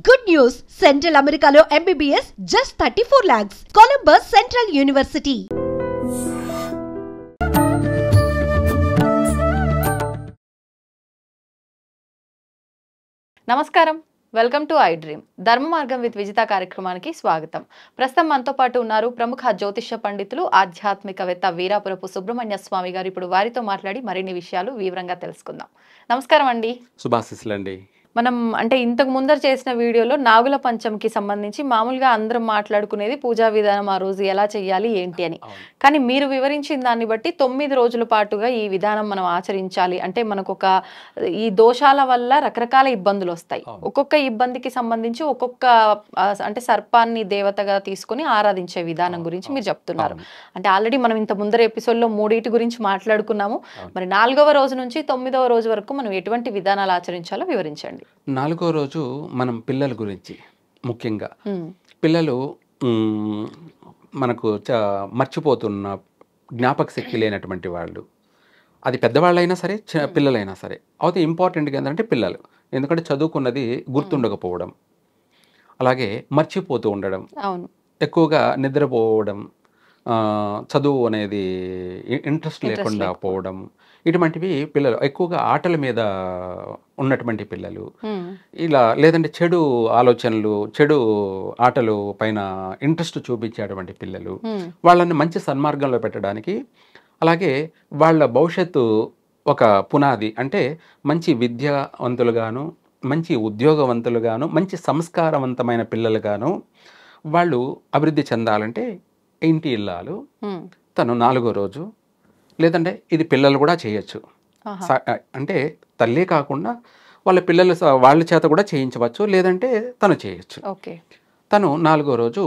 Good news! Central Americano MBBS just 34 lakhs. Columbus Central University. నమస్కారం, welcome to I dream. ధర్మ మార్గం with Vijitha కార్యక్రమానికి స్వాగతం. ప్రస్తుతం మనతో పాటు ఉన్నారు ప్రముఖ జ్యోతిష్య పండితులు, ఆధ్యాత్మికవేత్త వీరాపురపు సుబ్రహ్మణ్య స్వామి గారు. ఇప్పుడు వారితో మాట్లాడి మరిన్ని విషయాలు వివరంగా తెలుసుకుందాం. నమస్కారం అండి. శుభాశీస్సులండి. మనం అంటే ఇంతకు ముందర చేసిన వీడియోలో నాగుల పంచమికి సంబంధించి మామూలుగా అందరం మాట్లాడుకునేది పూజా విధానం, ఆ రోజు ఎలా చెయ్యాలి ఏంటి అని. కానీ మీరు వివరించిన దాన్ని బట్టి 9 రోజుల పాటుగా ఈ విధానం మనం ఆచరించాలి అంటే మనకు ఈ దోషాల వల్ల రకరకాల ఇబ్బందులు వస్తాయి. ఒక్కొక్క ఇబ్బందికి సంబంధించి ఒక్కొక్క అంటే సర్పాన్ని దేవతగా తీసుకుని ఆరాధించే విధానం గురించి మీరు చెప్తున్నారు. అంటే ఆల్రెడీ మనం ఇంత ముందర ఎపిసోడ్లో 3 గురించి మాట్లాడుకున్నాము. మరి 4వ రోజు నుంచి 9వ రోజు వరకు మనం ఎటువంటి విధానాలు ఆచరించాలో వివరించండి. 4వ రోజు మనం పిల్లల గురించి ముఖ్యంగా పిల్లలు మనకు మర్చిపోతున్న జ్ఞాపక శక్తి లేనటువంటి వాళ్ళు, అది పెద్దవాళ్ళైనా సరే పిల్లలైనా సరే. అయితే ఇంపార్టెంట్గా ఏంటంటే పిల్లలు, ఎందుకంటే చదువుకున్నది గుర్తుండకపోవడం, అలాగే మర్చిపోతూ ఉండడం, ఎక్కువగా నిద్రపోవడం, చదువు అనేది ఇంట్రెస్ట్ లేకుండా పోవడం, ఇటువంటివి పిల్లలు. ఎక్కువగా ఆటల మీద ఉన్నటువంటి పిల్లలు, ఇలా లేదంటే చెడు ఆలోచనలు, చెడు ఆటలు పైన ఇంట్రెస్ట్ చూపించేటువంటి పిల్లలు, వాళ్ళని మంచి సన్మార్గంలో పెట్టడానికి, అలాగే వాళ్ళ భవిష్యత్తు ఒక పునాది అంటే మంచి విద్యావంతులుగాను, మంచి ఉద్యోగవంతులుగాను, మంచి సంస్కారవంతమైన పిల్లలుగాను వాళ్ళు అభివృద్ధి చెందాలంటే ఇంటి ఇల్లాలు తను 4వ రోజు, లేదంటే ఇది పిల్లలు కూడా చేయొచ్చు. అంటే తల్లే కాకుండా వాళ్ళ పిల్లలు వాళ్ళ చేత కూడా చేయించవచ్చు, లేదంటే తను చేయొచ్చు. తను 4వ రోజు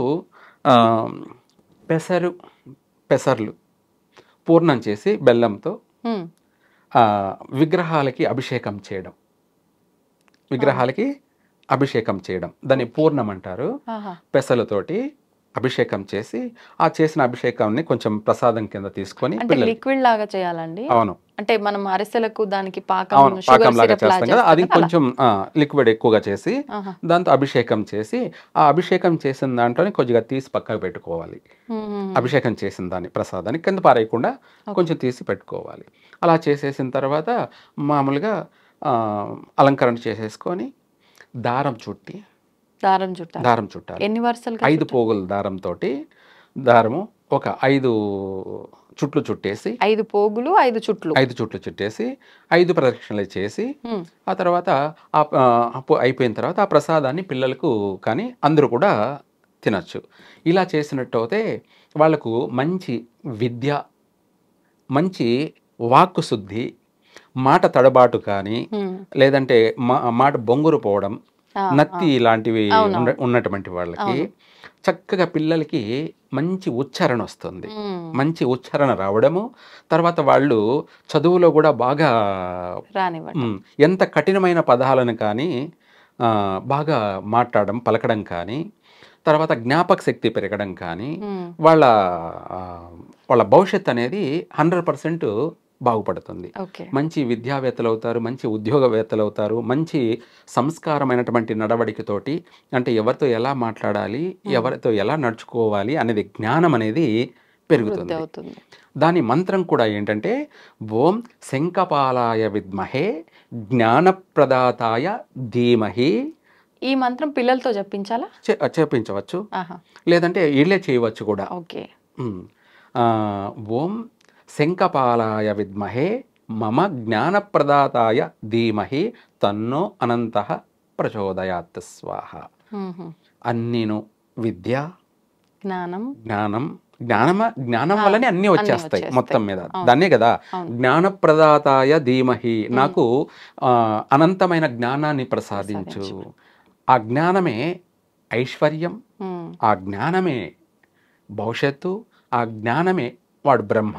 పెసర్లు పూర్ణం చేసి బెల్లంతో విగ్రహాలకి అభిషేకం చేయడం, దాన్ని పూర్ణం అంటారు. పెసలతోటి అభిషేకం చేసి, ఆ చేసిన అభిషేకాన్ని కొంచెం ప్రసాదం కింద తీసుకొని లిక్విడ్ లాగా చేయాలండి. అవును, అంటే మనం అరిసెలకు దానికి పాకం లాగా చేస్తాం కదా, అది కొంచెం లిక్విడ్ ఎక్కువగా చేసి దాంతో అభిషేకం చేసి, ఆ అభిషేకం చేసిన దాంట్లోనే కొద్దిగా తీసి పక్కకు పెట్టుకోవాలి. అభిషేకం చేసిన దాన్ని ప్రసాదాన్ని కింద పారేయకుండా కొంచెం తీసి పెట్టుకోవాలి. అలా చేసేసిన తర్వాత మామూలుగా అలంకరణ చేసేసుకొని దారం చుట్టాలి. ఎన్ని వరుసలు? 5 పోగుల దారంతో దారము ఒక 5 చుట్లు చుట్టేసి, 5 పోగులు 5 చుట్లు చుట్టేసి 5 ప్రదక్షిణలు చేసి, ఆ తర్వాత అయిపోయిన తర్వాత ఆ ప్రసాదాన్ని పిల్లలకు కానీ అందరూ కూడా తినచ్చు. ఇలా చేసినట్టు అయితే వాళ్ళకు మంచి విద్య, మంచి వాక్కు శుద్ధి, మాట తడబాటు కానీ, లేదంటే మాట బొంగురు పోవడం, నత్తి లాంటివి ఉన్నటువంటి వాళ్ళకి చక్కగా పిల్లలకి మంచి ఉచ్చారణ వస్తుంది. మంచి ఉచ్చారణ రావడము, తర్వాత వాళ్ళు చదువులో కూడా బాగా ఎంత కఠినమైన పదాలను కానీ బాగా మాట్లాడడం, పలకడం కానీ, తర్వాత జ్ఞాపక శక్తి పెరగడం కానీ, వాళ్ళ భవిష్యత్తు అనేది 100% బాగుపడుతుంది. మంచి విద్యావేత్తలు అవుతారు, మంచి ఉద్యోగవేత్తలు అవుతారు, మంచి సంస్కారమైనటువంటి నడవడికతోటి, అంటే ఎవరితో ఎలా మాట్లాడాలి, ఎవరితో ఎలా నడుచుకోవాలి అనేది జ్ఞానం అనేది పెరుగుతుంది. దాని మంత్రం కూడా ఏంటంటే ఓం శంఖపాలాయ విద్మహే జ్ఞానప్రదాతాయ ధీమహి. ఈ మంత్రం పిల్లలతో చెప్పించవచ్చు, లేదంటే వీళ్ళే చేయవచ్చు కూడా. ఓం శంఖపాలాయ విద్మహే మమ జ్ఞానప్రదాతాయ ధీమహి తన్నో అనంతః ప్రచోదయాత్ స్వాహ. అన్నీను విద్య, జ్ఞానం వల్లనే అన్నీ వచ్చేస్తాయి మొత్తం మీద. దాన్నే కదా జ్ఞానప్రదాతాయ ధీమహి, నాకు అనంతమైన జ్ఞానాన్ని ప్రసాదించు. ఆ జ్ఞానమే ఐశ్వర్యం, ఆ జ్ఞానమే భవిష్యత్తు, ఆ జ్ఞానమే వాడు బ్రహ్మ.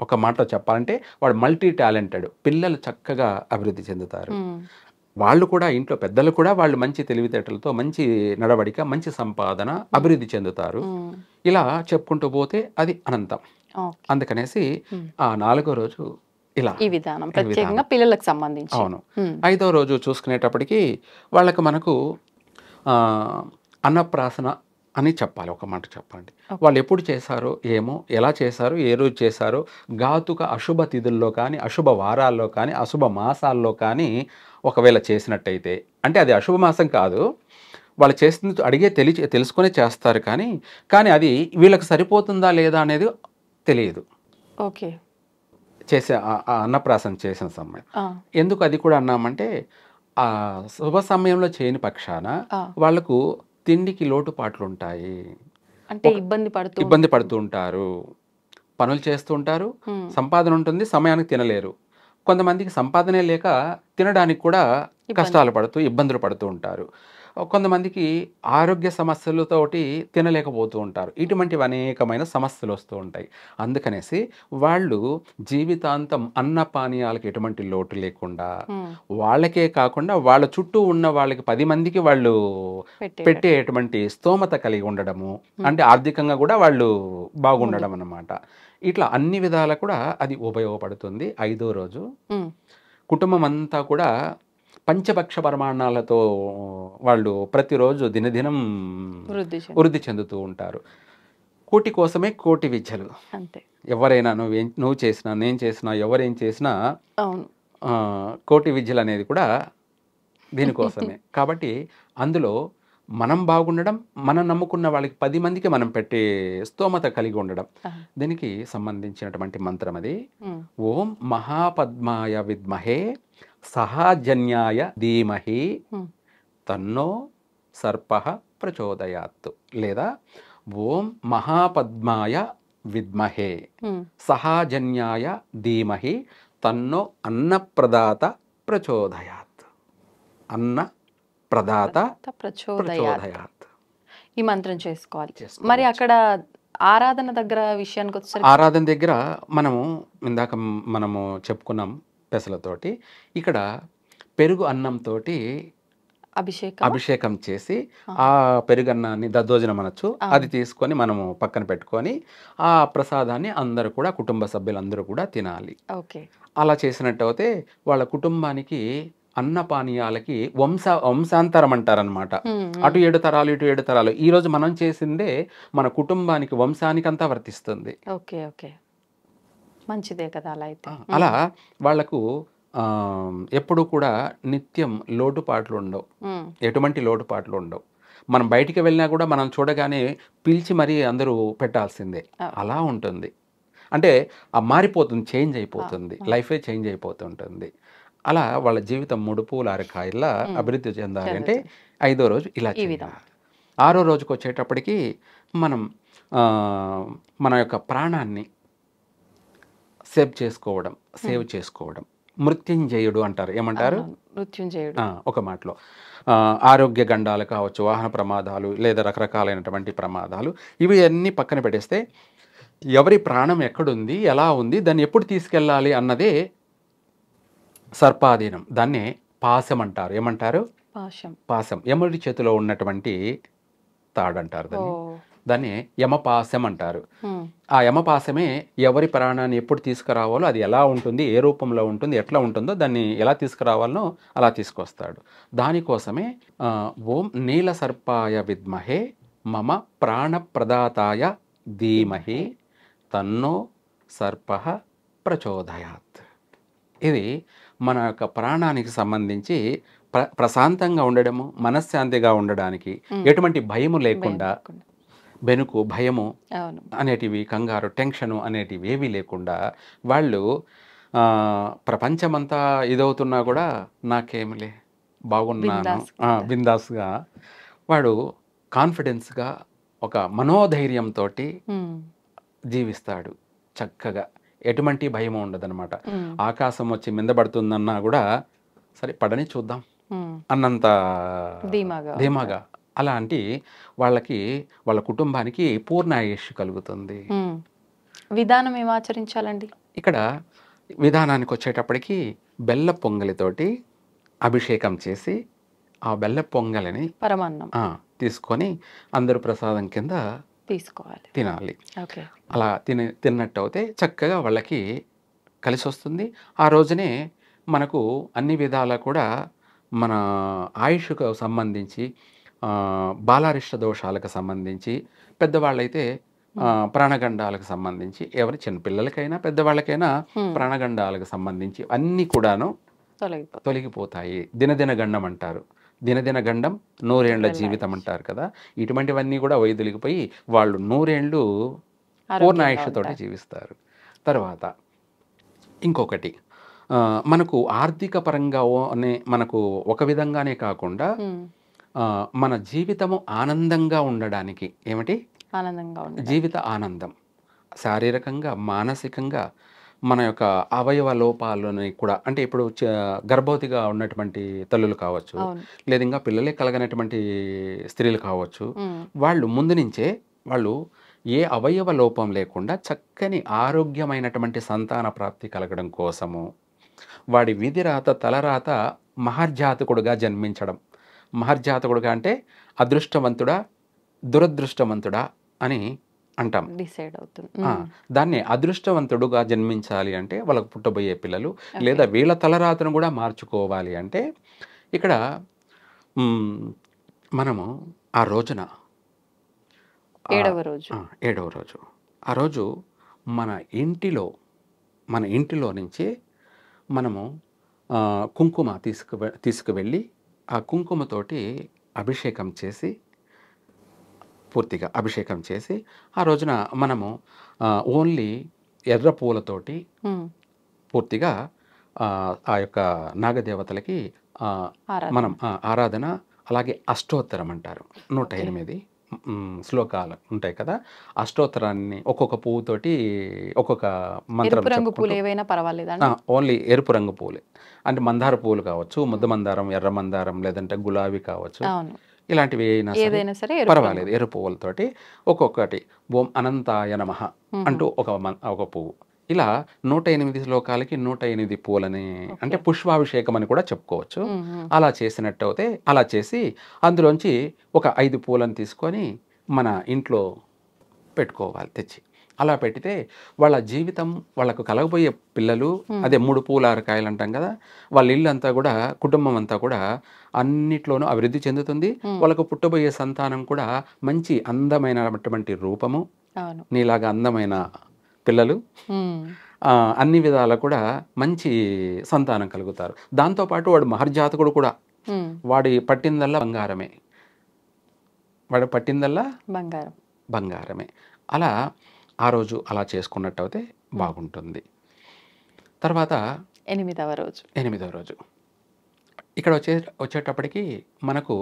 ఒక మాటలో చెప్పాలంటే వాడు మల్టీ టాలెంటెడ్. పిల్లలు చక్కగా అభివృద్ధి చెందుతారు. వాళ్ళు కూడా, ఇంట్లో పెద్దలు కూడా వాళ్ళు మంచి తెలివితేటలతో, మంచి నడవడిక, మంచి సంపాదన, అభివృద్ధి చెందుతారు. ఇలా చెప్పుకుంటూ పోతే అది అనంతం. అందుకనేసి ఆ 4వ రోజు ఇలా ఈ విధానం ప్రత్యేకంగా పిల్లలకు సంబంధించి. అవును. 5వ రోజు చూసుకునేటప్పటికి వాళ్ళకు మనకు అన్నప్రాసన అని చెప్పాలి, ఒక మాట చెప్పండి. వాళ్ళు ఎప్పుడు చేశారో ఏమో, ఎలా చేశారో, ఏ రోజు చేశారో, ఘాతుక అశుభ తిథుల్లో కానీ, అశుభ వారాల్లో కానీ, అశుభ మాసాల్లో కానీ ఒకవేళ చేసినట్టయితే, అంటే అది అశుభ మాసం కాదు, వాళ్ళు చేస్తుంది అడిగే తెలుసుకునే చేస్తారు, కానీ అది వీళ్ళకి సరిపోతుందా లేదా అనేది తెలియదు. ఓకే. చేసే ఆ అన్నప్రాసన చేసిన సమయం ఎందుకు అది కూడా అన్నామంటే, ఆ శుభ సమయంలో చేయని పక్షాన వాళ్లకు తిండికి లోటుపాట్లు ఉంటాయి, అంటే ఇబ్బంది పడుతూ ఉంటారు, పనులు చేస్తూ ఉంటారు, సంపాదన ఉంటుంది, సమయానికి తినలేరు. కొంతమందికి సంపాదనే లేక తినడానికి కూడా కష్టాలు పడుతూ ఇబ్బందులు పడుతూ ఉంటారు. కొంతమందికి ఆరోగ్య సమస్యలతోటి తినలేకపోతూ ఉంటారు. ఇటువంటివి అనేకమైన సమస్యలు వస్తూ ఉంటాయి. అందుకనేసి వాళ్ళు జీవితాంతం అన్నపానీయాలకు ఎటువంటి లోటు లేకుండా, వాళ్ళకే కాకుండా వాళ్ళ చుట్టూ ఉన్న వాళ్ళకి 10 మందికి వాళ్ళు పెట్టేటువంటి స్తోమత కలిగి ఉండడము, అంటే ఆర్థికంగా కూడా వాళ్ళు బాగుండడం అన్నమాట. ఇట్లా అన్ని విధాలా కూడా అది ఉపయోగపడుతుంది. 5వ రోజు కుటుంబం అంతా కూడా పంచభక్ష పరమాణాలతో వాళ్ళు ప్రతిరోజు దినదినం వృద్ధి చెందుతూ ఉంటారు. కోటి కోసమే కోటి విద్యలు. అంతే. ఎవరైనా నువ్వు చేసినా, నేను చేసినా, ఎవరేం చేసినా కోటి విద్యలు అనేది కూడా దీనికోసమే. కాబట్టి అందులో మనం బాగుండడం, మనం నమ్ముకున్న వాళ్ళకి 10 మందికి మనం పెట్టే స్తోమత కలిగి ఉండడం, దీనికి సంబంధించినటువంటి మంత్రం అది. ఓం మహాపద్మాయ విద్మహే సహాజన్యాయ ధీమహి తన్నో సర్పః ప్రచోదయాత్, లేదా ఓం మహాపద్మాయ విద్మహే సహాజన్యాయ ధీమహి తన్నో అన్నప్రదాత ప్రచోదయాత్. అన్నప్రదాత ప్రచోదయాత్. ఈ మంత్రం చేసుకోవాలి. మరి అక్కడ ఆరాధన దగ్గర విషయానికి వచ్చేసరికి, ఆరాధన దగ్గర ఇందాక మనము చెప్పుకున్నాం పెసలతోటి. ఇక్కడ పెరుగు అన్నంతో అభిషేకం చేసి ఆ పెరుగన్నాన్ని దద్దోజనం అనొచ్చు, అది తీసుకొని మనము పక్కన పెట్టుకొని ఆ ప్రసాదాన్ని అందరూ కూడా, కుటుంబ సభ్యులందరూ కూడా తినాలి. అలా చేసినట్టయితే వాళ్ళ కుటుంబానికి అన్నపానీయాలకి వంశాంతరం అంటారనమాట. అటు 7 తరాలు, ఇటు 7 తరాలు. ఈ రోజు మనం చేసిందే మన కుటుంబానికి, వంశానికంతా వర్తిస్తుంది. మంచిదే కదా అలా అయితే. అలా వాళ్లకు ఎప్పుడు కూడా నిత్యం లోటుపాట్లు ఉండవు, ఎటువంటి లోటుపాట్లు ఉండవు. మనం బయటికి వెళ్ళినా కూడా మనం చూడగానే పిలిచి మరీ అందరూ పెట్టాల్సిందే, అలా ఉంటుంది. అంటే మారిపోతుంది, చేంజ్ అయిపోతుంది, లైఫే చేంజ్ అయిపోతుంటుంది. అలా వాళ్ళ జీవితం 3 పూల 6 కాయల్లా అభివృద్ధి చెందాలి అంటే 5వ రోజు ఇలా చేయాలి. 6వ రోజుకి వచ్చేటప్పటికి మనం మన యొక్క ప్రాణాన్ని సేవ్ చేసుకోవడం మృత్యుంజయుడు అంటారు. ఏమంటారు? మృత్యుంజయుడు. ఒక మాటలో ఆరోగ్య గండాలు కావచ్చు, వాహన ప్రమాదాలు, లేదా రకరకాలైనటువంటి ప్రమాదాలు, ఇవి అన్నీ పక్కన పెట్టేస్తే ఎవరి ప్రాణం ఎక్కడుంది, ఎలా ఉంది, దాన్ని ఎప్పుడు తీసుకెళ్ళాలి అన్నదే సర్పాధీనం. దాన్నే పాశం అంటారు. ఏమంటారు? పాశం. యముడి చేతిలో ఉన్నటువంటి తాడంటారు దాన్ని యమపాశం అంటారు. ఆ యమపాశమే ఎవరి ప్రాణాన్ని ఎప్పుడు తీసుకురావాలో, అది ఎలా ఉంటుంది, ఏ రూపంలో ఉంటుంది, ఎట్లా ఉంటుందో దాన్ని ఎలా తీసుకురావాలనో అలా తీసుకొస్తాడు. దానికోసమే ఓం నీల సర్పాయ విద్మహే మమ ప్రాణప్రదాతాయ ధీమహి తన్నో సర్పః ప్రచోదయాత్. ఇది మన యొక్క ప్రాణానికి సంబంధించి ప్రశాంతంగా ఉండడము, మనశ్శాంతిగా ఉండడానికి, ఎటువంటి భయము లేకుండా, బెనుకు, భయము అనేటివి, కంగారు, టెన్షను అనేటివి ఏవీ లేకుండా, వాళ్ళు ప్రపంచమంతా ఇదవుతున్నా కూడా నాకేమిలే, బాగున్నాను, బిందాస్గా, వాడు కాన్ఫిడెన్స్గా ఒక మనోధైర్యంతో జీవిస్తాడు చక్కగా. ఎటువంటి భయము ఉండదన్నమాట. ఆకాశం వచ్చి మిందపడుతుందన్నా కూడా సరే పడని చూద్దాం అన్నంత ధీమాగా. అలాంటి వాళ్ళకి, వాళ్ళ కుటుంబానికి పూర్ణ ఆయుష్ కలుగుతుంది. విధానం ఏం ఆచరించాలండి? ఇక్కడ విధానానికి వచ్చేటప్పటికి బెల్ల పొంగలితోటి అభిషేకం చేసి ఆ బెల్ల పొంగలిని పరమాన్నం తీసుకొని అందరూ ప్రసాదం కింద తీసుకోవాలి, తినాలి. అలా తిన్నట్టు అయితే చక్కగా వాళ్ళకి కలిసి వస్తుంది. ఆ రోజునే మనకు అన్ని విధాలా కూడా మన ఆయుష్కు సంబంధించి బాలారిష్ట దోషాలకు సంబంధించి, పెద్దవాళ్ళైతే ప్రాణగండాలకు సంబంధించి, ఎవరి చిన్నపిల్లలకైనా పెద్దవాళ్ళకైనా ప్రాణగండాలకు సంబంధించి అన్నీ కూడాను తొలగిపోతాయి. దినదిన గండం అంటారు. దినదిన గండం నూరేండ్ల జీవితం అంటారు కదా. ఇటువంటివన్నీ కూడా వైదొలిగిపోయి వాళ్ళు నూరేండ్లు పూర్ణాయుష్తోటి జీవిస్తారు. తర్వాత ఇంకొకటి, మనకు ఆర్థిక పరంగా మనకు ఒక విధంగానే కాకుండా మన జీవితము ఆనందంగా ఉండడానికి జీవిత ఆనందం, శారీరకంగా మానసికంగా మన యొక్క అవయవ లోపాలని కూడా, అంటే ఇప్పుడు గర్భవతిగా ఉన్నటువంటి తల్లులు కావచ్చు, లేదా ఇంకా పిల్లలే కలగనటువంటి స్త్రీలు కావచ్చు, వాళ్ళు ముందు నుంచే వాళ్ళు ఏ అవయవ లోపం లేకుండా చక్కని ఆరోగ్యమైనటువంటి సంతాన ప్రాప్తి కలగడం కోసము వాడి విధిరాత తలరాత మహర్జాతకుడుగా జన్మించడం. మహర్జాతకుడుగా అంటే అదృష్టవంతుడా దురదృష్టవంతుడా అని అంటాం. డిసైడ్ అవుతుంది. దాన్ని అదృష్టవంతుడుగా జన్మించాలి అంటే వాళ్ళకు పుట్టబోయే పిల్లలు, లేదా వీళ్ళ తలరాతను కూడా మార్చుకోవాలి అంటే ఇక్కడ మనము ఆ రోజున 7వ రోజు ఆ రోజు మన ఇంటిలో నుంచి మనము కుంకుమ తీసుకువెళ్ళి ఆ కుంకుమతోటి అభిషేకం చేసి, పూర్తిగా అభిషేకం చేసి, ఆ రోజున మనము ఓన్లీ ఎర్ర పూలతోటి పూర్తిగా ఆ యొక్క నాగదేవతలకి మనం ఆరాధన, అలాగే అష్టోత్తరం అంటారు, 108 శ్లోకాలు ఉంటాయి కదా. అష్టోత్తరాన్ని ఒక్కొక్క పువ్వుతోటి ఒక్కొక్క మంత్రం, ఓన్లీ ఎరుపు రంగు పువ్వులే, అంటే మందార పువ్వులు కావచ్చు, ముద్ద మందారం, ఎర్ర మందారం, లేదంటే గులాబీ కావచ్చు, ఇలాంటివి ఏదైనా సరే పర్వాలేదు. ఎరుపు పువ్వులతోటి ఒక్కొక్కటి ఓం అనంతాయ నమః అంటూ ఒక పువ్వు, ఇలా 108 శ్లోకాలకి 108 పూలని, అంటే పుష్పాభిషేకం అని కూడా చెప్పుకోవచ్చు. అలా చేసినట్టయితే అలా చేసి అందులోంచి ఒక 5 పూలను తీసుకొని మన ఇంట్లో పెట్టుకోవాలి తెచ్చి. అలా పెట్టితే వాళ్ళ జీవితం, వాళ్ళకు కలగబోయే పిల్లలు, అదే 3 పూల 6 కాయలు అంటాం కదా, వాళ్ళ ఇల్లు అంతా కూడా, కుటుంబం అంతా కూడా అన్నిట్లోనూ అభివృద్ధి చెందుతుంది. వాళ్ళకు పుట్టబోయే సంతానం కూడా మంచి అందమైనటువంటి రూపము, నీలాగా అందమైన పిల్లలు, అన్ని విధాల కూడా మంచి సంతానం కలుగుతారు. దాంతోపాటు వాడు మహర్జాతకుడు కూడా, వాడి పట్టిందల్లా బంగారమే. అలా ఆ రోజు అలా చేసుకున్నట్టయితే బాగుంటుంది. తర్వాత 8వ రోజు ఇక్కడ వచ్చేటప్పటికి మనకు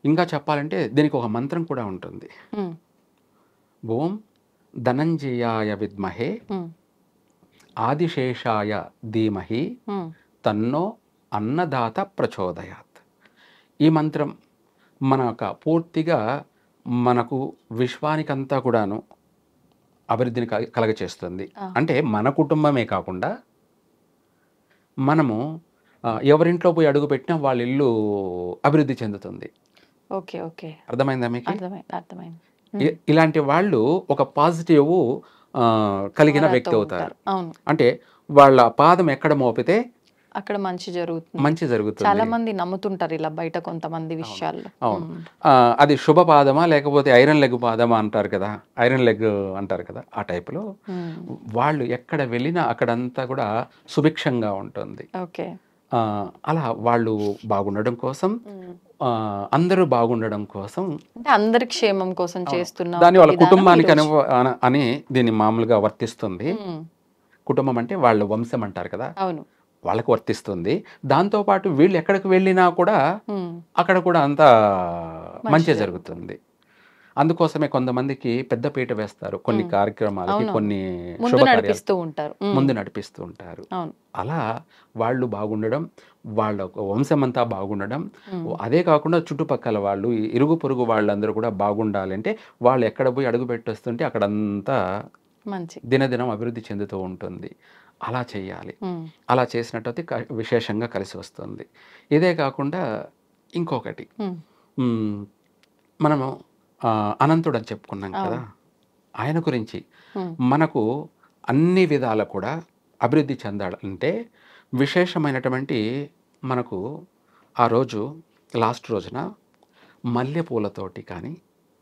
ఇంకా చెప్పాలంటే దీనికి ఒక మంత్రం కూడా ఉంటుంది. ఓం ధనంజయాయ విద్మహే ఆదిశేషాయ ధీమహి తన్నో అన్నదాత ప్రచోదయాత్. ఈ మంత్రం మన యొక్క పూర్తిగా మనకు విశ్వానికంతా కూడాను అభివృద్ధిని కలగచేస్తుంది. అంటే మన కుటుంబమే కాకుండా మనము ఎవరింట్లో పోయి అడుగు పెట్టినా వాళ్ళ ఇల్లు అభివృద్ధి చెందుతుంది. అర్థమైందా మీకు? ఇలాంటి వాళ్ళు ఒక పాజిటివ్ కలిగిన వ్యక్తి అవుతారు. అంటే వాళ్ళ పాదం ఎక్కడ మోపితే అక్కడ మంచి జరుగుతుంది. చాలా మంది నమ్ముతుంటారు ఇలా బయట కొంతమంది విషయాల్లో. అవును, అది శుభ పాదమా లేకపోతే ఐరన్ లెగ్ పాదమా అంటారు కదా, ఐరన్ లెగ్ అంటారు కదా, ఆ టైపులో వాళ్ళు ఎక్కడ వెళ్ళినా అక్కడంతా కూడా సుభిక్షంగా ఉంటుంది. అలా వాళ్ళు బాగుండడం కోసం, అందరూ బాగుండడం కోసం, అంటే అందరి క్షేమం కోసం చేస్తున్నా, దాని వాళ్ళ కుటుంబానికి అని దీన్ని మామూలుగా వర్తిస్తుంది. కుటుంబం అంటే వాళ్ళ వంశం అంటారు కదా, అవును, వాళ్ళకు వర్తిస్తుంది. దాంతోపాటు వీళ్ళు ఎక్కడికి వెళ్ళినా కూడా అక్కడ కూడా అంతా మంచి జరుగుతుంది. అందుకోసమే కొంతమందికి పెద్ద పీట వేస్తారు కొన్ని కార్యక్రమాలకి, కొన్ని ముందు నడిపిస్తూ ఉంటారు. అలా వాళ్ళు బాగుండడం, వాళ్ళ వంశమంతా బాగుండడం, అదే కాకుండా చుట్టుపక్కల వాళ్ళు, ఇరుగు పొరుగు వాళ్ళందరూ కూడా బాగుండాలి. అంటే వాళ్ళు ఎక్కడ పోయి అడుగు పెట్టొస్తుంటే అక్కడంతా దినదినం అభివృద్ధి చెందుతూ ఉంటుంది. అలా చేయాలి. అలా చేసినట్టయితే విశేషంగా కలిసి వస్తుంది. ఇదే కాకుండా ఇంకొకటి, మనము అనంతుడు అని చెప్పుకున్నాం కదా, ఆయన గురించి మనకు అన్ని విధాలు కూడా అభివృద్ధి చెందాలంటే విశేషమైనటువంటి మనకు ఆ రోజు లాస్ట్ రోజున మల్లెపూలతోటి కానీ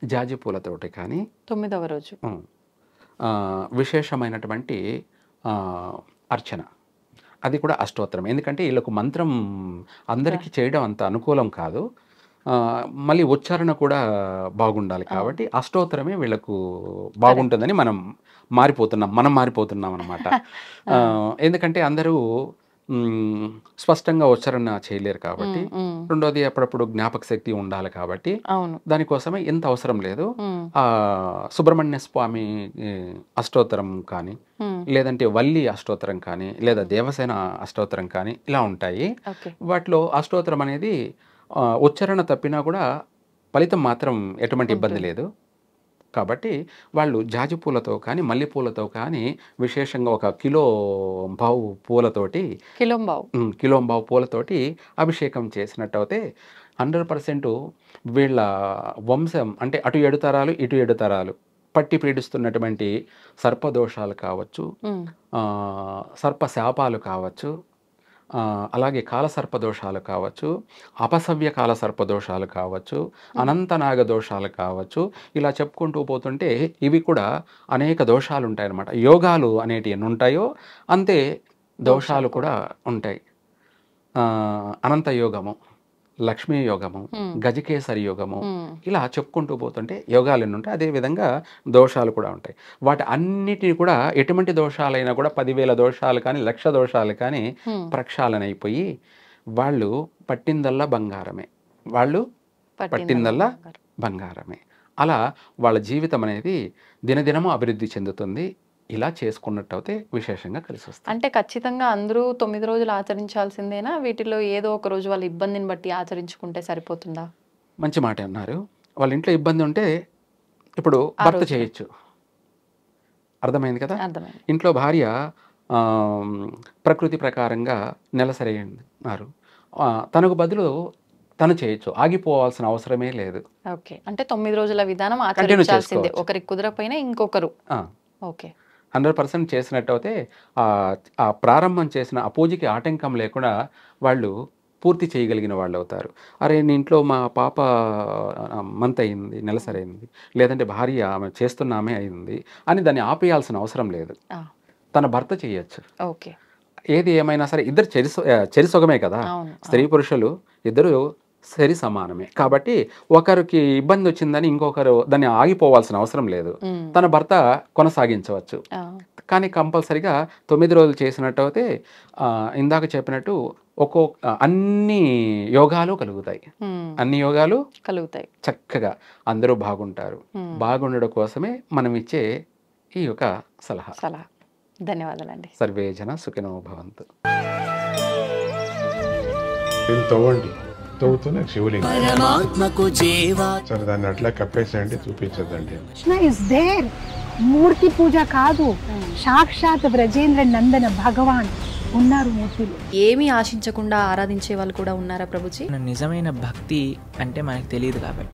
జాజి పూలతోటి కానీ 9వ రోజు విశేషమైనటువంటి అర్చన, అది కూడా అష్టోత్తరం. ఎందుకంటే వీళ్ళకు మంత్రం అందరికీ చేయడం అంత అనుకూలం కాదు, మళ్ళీ ఉచ్చారణ కూడా బాగుండాలి కాబట్టి అష్టోత్తరమే వీళ్ళకు బాగుంటుందని మనం మారిపోతున్నాం అన్నమాట. ఎందుకంటే అందరూ స్పష్టంగా ఉచ్చారణ చేయలేరు కాబట్టి, రెండోది అప్పుడప్పుడు జ్ఞాపక శక్తి ఉండాలి కాబట్టి దానికోసమే ఇంత అవసరం లేదు. సుబ్రహ్మణ్య స్వామి అష్టోత్తరం కానీ, లేదంటే వల్లి అష్టోత్తరం కానీ, లేదా దేవసేన అష్టోత్తరం కానీ ఇలా ఉంటాయి. వాటిలో అష్టోత్తరం అనేది ఉచ్చారణ తప్పినా కూడా ఫలితం మాత్రం ఎటువంటి ఇబ్బంది లేదు. కాబట్టి వాళ్ళు జాజి పూలతో కానీ మల్లెపూలతో కానీ విశేషంగా 1 కిలోంబావు పూలతోటి కిలోంబావు పూలతోటి అభిషేకం చేసినట్టయితే 100% వీళ్ళ వంశం అంటే అటు 7 తరాలు ఇటు 7 తరాలు పట్టి పీడిస్తున్నటువంటి సర్పదోషాలు కావచ్చు, సర్ప శాపాలు కావచ్చు, అలాగే కాలసర్పదోషాలు కావచ్చు, అపసవ్య కాలసర్పదోషాలు కావచ్చు, అనంతనాగ దోషాలు కావచ్చు, ఇలా చెప్పుకుంటూ పోతుంటే ఇవి కూడా అనేక దోషాలు ఉంటాయన్నమాట. యోగాలు అనేటివి ఎన్ని ఉంటాయో అంతే దోషాలు కూడా ఉంటాయి. అనంత యోగము, లక్ష్మీ యోగము, గజకేసరి యోగము, ఇలా చెప్పుకుంటూ పోతుంటే యోగాలు ఎన్ని ఉంటాయి, అదేవిధంగా దోషాలు కూడా ఉంటాయి. వాటి అన్నిటిని కూడా ఎటువంటి దోషాలైనా కూడా 10,000 దోషాలు కానీ 1,00,000 దోషాలు కానీ ప్రక్షాళన అయిపోయి వాళ్ళు పట్టిందల్లా బంగారమే. అలా వాళ్ళ జీవితం అనేది దినదినము అభివృద్ధి చెందుతుంది. ఇలా చేసుకున్నట్టయితే విశేషంగా కలిసి వస్తుంది. అంటే ఖచ్చితంగా అందరూ 9 రోజులు ఆచరించాల్సిందేనా? వీటిలో ఏదో ఒక రోజు వాళ్ళ ఇబ్బందిని బట్టి ఆచరించుకుంటే సరిపోతుందా? మంచి మాట అన్నారు. వాళ్ళ ఇంట్లో ఇబ్బంది ఉంటే ఇప్పుడు భర్త చేయొచ్చు, అర్థమైంది కదా. ఇంట్లో భార్య ప్రకృతి ప్రకారంగా నెలసరి అన్నారు, తనకు బదులు తను చేయొచ్చు, ఆగిపోవాల్సిన అవసరమే లేదు. ఓకే, అంటే 9 రోజుల విధానం ఆచరించాల్సిందే, ఒకరికి కుదరపోయినా ఇంకొకరు. ఓకే, 100% చేసినట్టయితే ఆ ప్రారంభం చేసిన ఆ పూజకి ఆటంకం లేకుండా వాళ్ళు పూర్తి చేయగలిగిన వాళ్ళు అవుతారు. అరే నీ ఇంట్లో మా పాప మంత్ అయింది, నెలసరి అయింది, లేదంటే భార్య ఆమె చేస్తున్నామే అయింది అని దాన్ని ఆపేయాల్సిన అవసరం లేదు, తన భర్త చేయొచ్చు. ఓకే, ఏది ఏమైనా సరే ఇద్దరు చెరిసొగమే కదా, స్త్రీ పురుషులు ఇద్దరు సరి సమానమే. కాబట్టి ఒకరికి ఇబ్బంది వచ్చిందని ఇంకొకరు దాన్ని ఆగిపోవాల్సిన అవసరం లేదు, తన భర్త కొనసాగించవచ్చు. కానీ కంపల్సరిగా 9 రోజులు చేసినట్టయితే ఇందాక చెప్పినట్టు అన్ని యోగాలు కలుగుతాయి, చక్కగా అందరూ బాగుంటారు. బాగుండడం కోసమే మనం ఇచ్చే ఈ యొక్క సలహా. ధన్యవాదాలండి. సర్వే జన సుఖినో భవంతు. తవ్వుతున్న శివలింగం సరే దాన్ని అట్లా కప్పేసేయండి, చూపించదండి. కృష్ణ ఇస్ దేర్, మూర్తి పూజ కాదు, సాక్షాత్ బ్రజేంద్ర నందన భగవాన్ ఉన్నారు మూర్తిలో. ఏమీ ఆశించకుండా ఆరాధించే వాళ్ళు కూడా ఉన్నారా ప్రభుజీ? నిజమైన భక్తి అంటే మనకు తెలియదు కాబట్టి